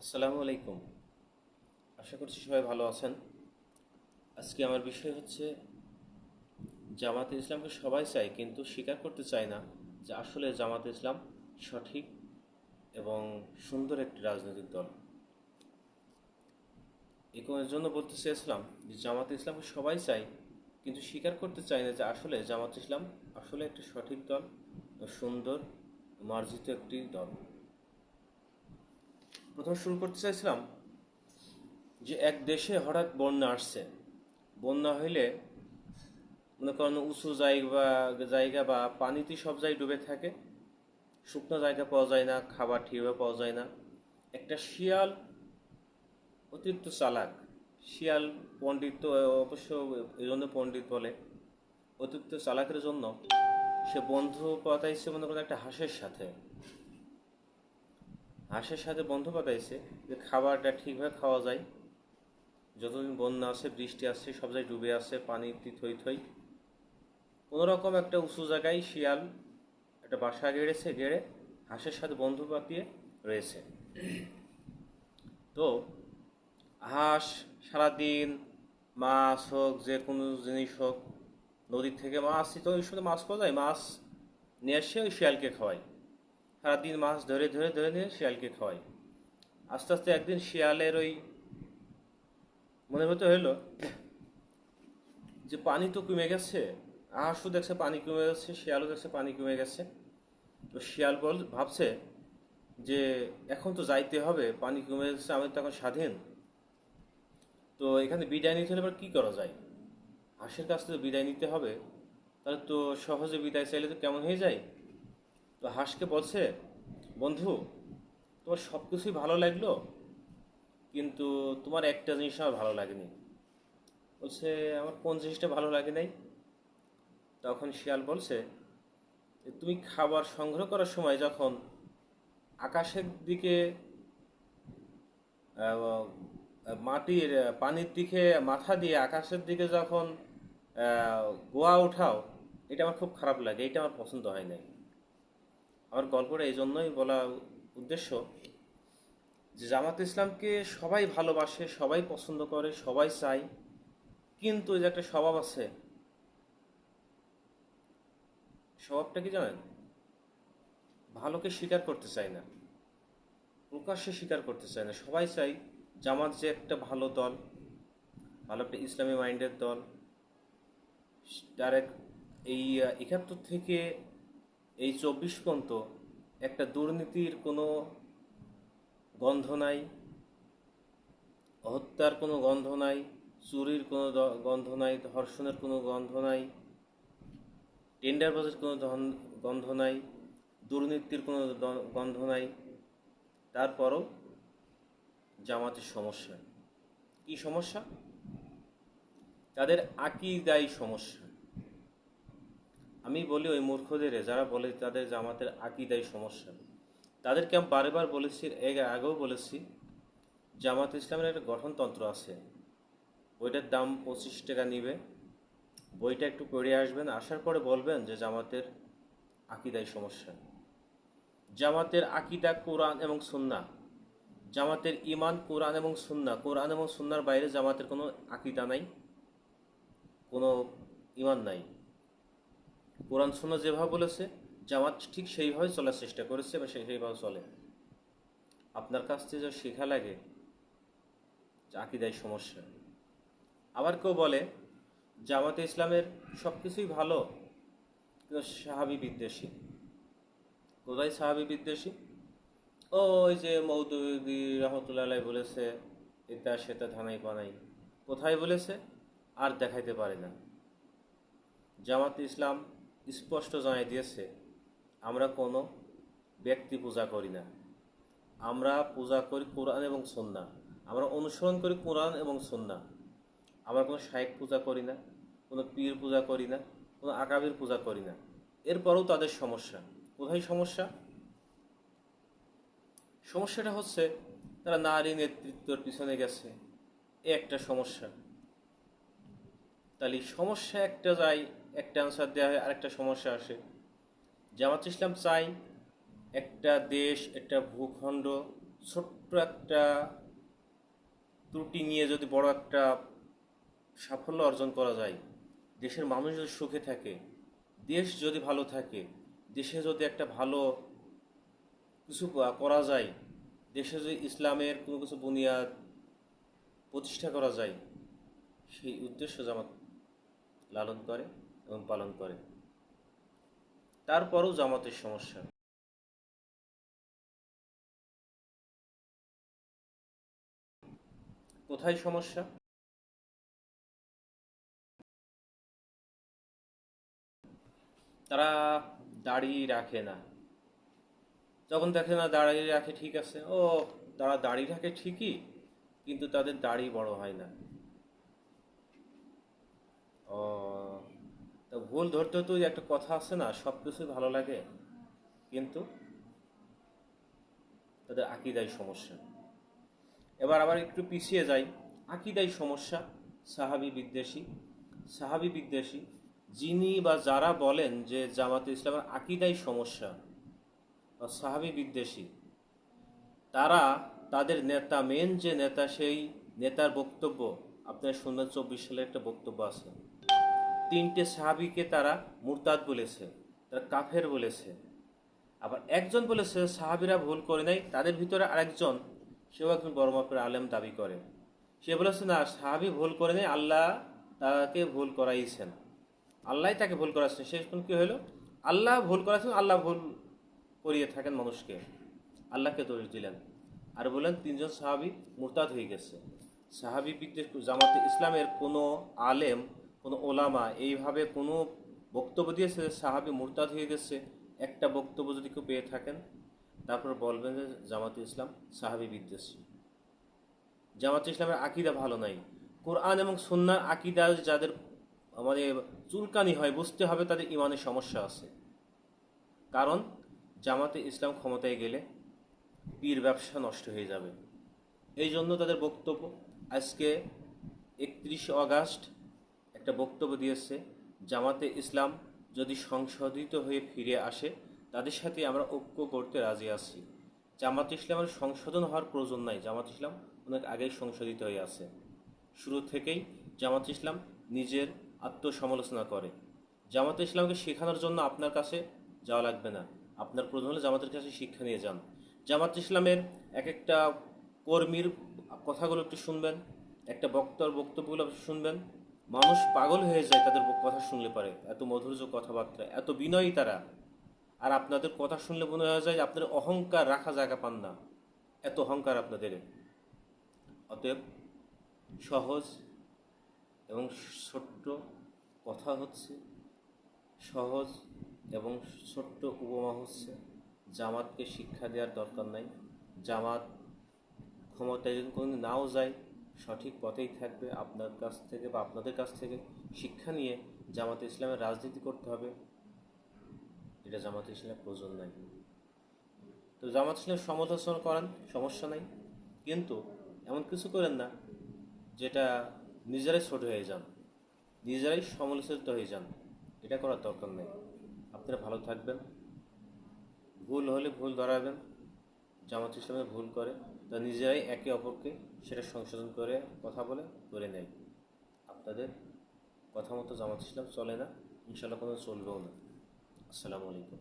আসসালামু আলাইকুম। আশা করছি সবাই ভালো আছেন। আজকে আমার বিষয় হচ্ছে জামাতে ইসলামকে সবাই চায় কিন্তু স্বীকার করতে চায় না যে আসলে জামাতে ইসলাম সঠিক এবং সুন্দর একটি রাজনৈতিক দল। এর জন্য বলতে চেয়েছিলাম যে জামাতে ইসলামকে সবাই চায় কিন্তু স্বীকার করতে চায় না যে আসলে জামাত ইসলাম আসলে একটি সঠিক দল, সুন্দর মার্জিত একটি দল। প্রথমে শুরু করতে চাইছিলাম যে এক দেশে হঠাৎ বন্যা আসছে। বন্যা হইলে মনে করেন উঁচু জায়গা বা পানিতে সব জায়গায় ডুবে থাকে, শুকনো জায়গা পাওয়া যায় না, খাবার ঠিকভাবে পাওয়া যায় না। একটা শিয়াল অতিরিক্ত চালাক, শিয়াল পণ্ডিত তো অবশ্য এই জন্য পণ্ডিত বলে, অতিরিক্ত চালাকের জন্য সে বন্ধু পাতাইছে মনে করেন একটা হাঁসের সাথে বন্ধু পাতাইছে যে খাবারটা ঠিকভাবে খাওয়া যায়, যতদিন বন্যা আছে বৃষ্টি আসছে সব জায়গায় ডুবে আছে, পানিতে থই থই। কোনোরকম একটা উঁচু জায়গায় শিয়াল একটা বাসা গেড়ে হাঁসের সাথে বন্ধু পাতিয়ে রয়েছে। তো হাঁস সারাদিন মাছ হোক যে কোনো জিনিস হোক, নদীর থেকে মাছ তো ওই সময় মাছ পাওয়া যায়, মাছ নিয়ে এসে ওই শিয়ালকে খাওয়ায়। সারাদিন মাছ ধরে ধরে ধরে নিয়ে শিয়ালকে খাওয়ায়। আস্তে আস্তে একদিন শিয়ালের ওই মনে হতে হলো যে পানি তো কমে গেছে, হাঁসও দেখছে পানি কমে গেছে, শিয়ালও দেখছে পানি কমে গেছে। তো শিয়াল ভাবছে যে এখন তো যাইতে হবে, পানি কমে যাচ্ছে, আমি তো এখন স্বাধীন। তো এখানে বিদায় নিতে হলে এবার কী করা যায়? হাঁসের কাছ থেকে বিদায় নিতে হবে, তাহলে তো সহজে বিদায় চাইলে তো কেমন হয়ে যায়। তো হাঁসকে বলছে, বন্ধু, তোমার সব কিছুই ভালো লাগলো, কিন্তু তোমার একটা জিনিস আমার ভালো লাগেনি। বলছে, আমার কোন জিনিসটা ভালো লাগে নাই? তখন শিয়াল বলছে যে তুমি খাবার সংগ্রহ করার সময় যখন আকাশের দিকে আহ, মাটির পানির দিকে মাথা দিয়ে আকাশের দিকে যখন গোয়া ওঠাও, এটা আমার খুব খারাপ লাগে, এটা আমার পছন্দ হয় নাই। আমার গল্পটা এই জন্যই বলা উদ্দেশ্য যে জামাত ইসলামকে সবাই ভালোবাসে, সবাই পছন্দ করে, সবাই চায়, কিন্তু এই যে একটা স্বভাব আছে, স্বভাবটা কি জানেন? ভালোকে স্বীকার করতে চায় না, প্রকাশ্যে স্বীকার করতে চায় না। সবাই চাই জামাত যে একটা ভালো দল, ভালো একটা ইসলামী মাইন্ডের দল। তার এই 71 থেকে এই 24 পর্যন্ত একটা দুর্নীতির কোনো গন্ধ নাই, হত্যার কোনো গন্ধ নাই, চুরির কোনো গন্ধ নাই, ধর্ষণের কোনো গন্ধ নাই, টেন্ডারবাজির কোনো গন্ধ নাই, দুর্নীতির কোনো গন্ধ নাই। তারপরও জামাতের সমস্যা কি? সমস্যা তাদের আকীদাই সমস্যা। আমি বলি ওই মূর্খদের, যারা বলে তাদের জামাতের আকীদাই সমস্যা, তাদেরকে আমি বারবার বলেছি, এর আগেও বলেছি, জামাত ইসলামের একটা গঠনতন্ত্র আছে, বইটার দাম 25 টাকা নিবে। বইটা একটু পড়ে আসবেন, আসার পরে বলবেন যে জামাতের আকীদাই সমস্যা। জামাতের আকীদা কোরআন এবং সুন্নাহ, জামাতের ইমান কোরআন এবং সুন্নাহ। কোরআন এবং সুন্নাহর বাইরে জামাতের কোনো আকীদা নাই, কোনো ইমান নাই। কোরআন সুন্নাহ যেভাবে বলেছে জামাত ঠিক সেইভাবে চলার চেষ্টা করেছে এবং সেইভাবে চলে। আপনার কাছ থেকে যা শেখা লাগে যে আকীদাই সমস্যা। আবার কেউ বলে জামাতে ইসলামের সব কিছুই ভালো, কিন্তু সাহাবী বিদ্বেষী। কোথায় সাহাবী বিদ্বেষী? ওই যে মৌদুদি রহমতুল্লাহ আলাইহি বলেছে এটা সেটা ধানাই বানাই, কোথায় বলেছে আর দেখাইতে পারে না। জামাতে ইসলাম স্পষ্ট জানাই দিয়েছে, আমরা কোনো ব্যক্তি পূজা করি না, আমরা পূজা করি কোরআন এবং সুন্নাহ, আমরা অনুসরণ করি কোরআন এবং সুন্নাহ। আমরা কোনো শায়েখ পূজা করি না, কোনো পীর পূজা করি না, কোনো আকাবির পূজা করি না। এরপরেও তাদের সমস্যা। কোথায় সমস্যা? সমস্যাটা হচ্ছে তারা নারী নেতৃত্বের পিছনে গেছে, এ একটা সমস্যা। তাহলে সমস্যা একটা যায়, একটা আনসার দেওয়া হয়, আরেকটা সমস্যা আসে। জামাত ইসলাম চাই একটা দেশ, একটা ভূখণ্ড ছোট্ট একটা ত্রুটি নিয়ে যদি বড় একটা সাফল্য অর্জন করা যায়, দেশের মানুষ যদি সুখে থাকে, দেশ যদি ভালো থাকে, দেশে যদি একটা ভালো কিছু করা যায়, দেশে যদি ইসলামের কোনো কিছু বুনিয়াদ প্রতিষ্ঠা করা যায়, সেই উদ্দেশ্য জামাত লালন করে এবং পালন করে। তারপরও জামাতের সমস্যা। কোথায় সমস্যা? তারা দাড়ি রাখে না। যখন দেখে না দাড়ি রাখে, ঠিক আছে, তারা দাড়ি রাখে ঠিকই, কিন্তু তাদের দাড়ি বড় হয় না। ও, তা ভুল ধরতে তো ওই একটা কথা আছে না, সব কিছুই ভালো লাগে, কিন্তু তাদের আকীদায় সমস্যা। এবার আবার একটু পিছিয়ে যাই, আকীদায় সমস্যা, সাহাবী বিদ্বেষী যিনি বা যারা বলেন যে জামাতে ইসলামের আকীদায় সমস্যা বা সাহাবী বিদ্বেষী, তারা তাদের নেতা, মেন যে নেতা, সেই নেতার বক্তব্য আপনার শুনবেন, 24 সালের একটা বক্তব্য আছে, 3টে সাহাবীকে তারা মুরতাদ বলেছে, তারা কাফের বলেছে। আবার একজন বলেছে সাহাবীরা ভুল করে নাই, তাদের ভিতরে আরেকজন, সেও একজন বড় মাপের আলেম দাবি করে, সে বলেছে না, সাহাবী ভুল করে নাই, আল্লাহ তাকে ভুল করাইছেন, আল্লাহ তাকে ভুল করাচ্ছেন। শেষ পর্যন্ত কি হলো? আল্লাহ ভুল করাচ্ছেন, আল্লাহ ভুল করিয়ে থাকেন মানুষকে, আল্লাহকে দোষ দিলেন, আর বললেন 3জন সাহাবী মুরতাদ হয়ে গেছে। সাহাবী বিদ্বেষ, জামাতে ইসলামের কোনো আলেম, কোনো ওলামা এইভাবে কোনো বক্তব্য দিয়েছে যে সাহাবী মুরতাদ হয়ে গেছে? একটা বক্তব্য যদি কেউ পেয়ে থাকেন, তারপর বলবেন যে জামাতে ইসলাম সাহাবী বিদ্বেষী। জামাতে ইসলামের আকীদা ভালো নাই। কোরআন এবং সুন্নাহর আকীদা যাদের মানে চুলকানি হয়, বুঝতে হবে তাদের ইমানের সমস্যা আছে। কারণ জামাতে ইসলাম ক্ষমতায় গেলে পীর ব্যবসা নষ্ট হয়ে যাবে। এই জন্য তাদের বক্তব্য। আজকে 31 অগাস্ট একটা বক্তব্য দিয়েছে, জামাতে ইসলাম যদি সংশোধিত হয়ে ফিরে আসে, তাদের সাথে আমরা ঐক্য করতে রাজি আছি। জামাতে ইসলামের সংশোধন হওয়ার প্রয়োজন নাই, জামাত ইসলাম অনেক আগেই সংশোধিত হয়ে আছে। শুরু থেকেই জামাত ইসলাম নিজের আত্মসমালোচনা করে। জামাতে ইসলামকে শেখানোর জন্য আপনার কাছে যাওয়া লাগবে না, আপনার প্রয়োজন হলে জামাতের কাছে শিক্ষা নিয়ে যান। জামাত ইসলামের এক একটা কর্মীর কথাগুলো একটু শুনবেন, একটা বক্তার বক্তব্যগুলো শুনবেন, মানুষ পাগল হয়ে যায় তাদের কথা শুনলে পারে, এত মধুর্য কথাবার্তা, এত বিনয়ী তারা। আর আপনাদের কথা শুনলে মনে হয়ে যায় আপনাদের অহংকার রাখা জায়গা পান না, এত অহংকার আপনাদের। অতএব সহজ এবং ছোট্ট কথা হচ্ছে, সহজ এবং ছোট্ট উপমা হচ্ছে, জামাতকে শিক্ষা দেওয়ার দরকার নাই। জামাত ক্ষমতায় যদি কোনো নাও যায়, সঠিক পথেই থাকবে। আপনার কাছ থেকে বা আপনাদের কাছ থেকে শিক্ষা নিয়ে জামাতে ইসলামের রাজনীতি করতে হবে, এটা জামাতে ইসলামের প্রয়োজন নাই। তো জামাত ইসলামের সমালোচনা করেন, সমস্যা নাই, কিন্তু এমন কিছু করেন না যেটা নিজেরাই ছোট হয়ে যান, নিজেরাই সমালোচিত হয়ে যান, এটা করার দরকার নেই। আপনারা ভালো থাকবেন, ভুল হলে ভুল ধরাবেন। জামাত ইসলামে ভুল করে তা নিজেরাই একে অপরকে সেটা সংশোধন করে কথা বলে করে নেয়। আপনাদের কথা মতো জামাত ইসলাম চলে না, ইনশাল্লাহ কোনো চলবেও না। আসসালামু আলাইকুম।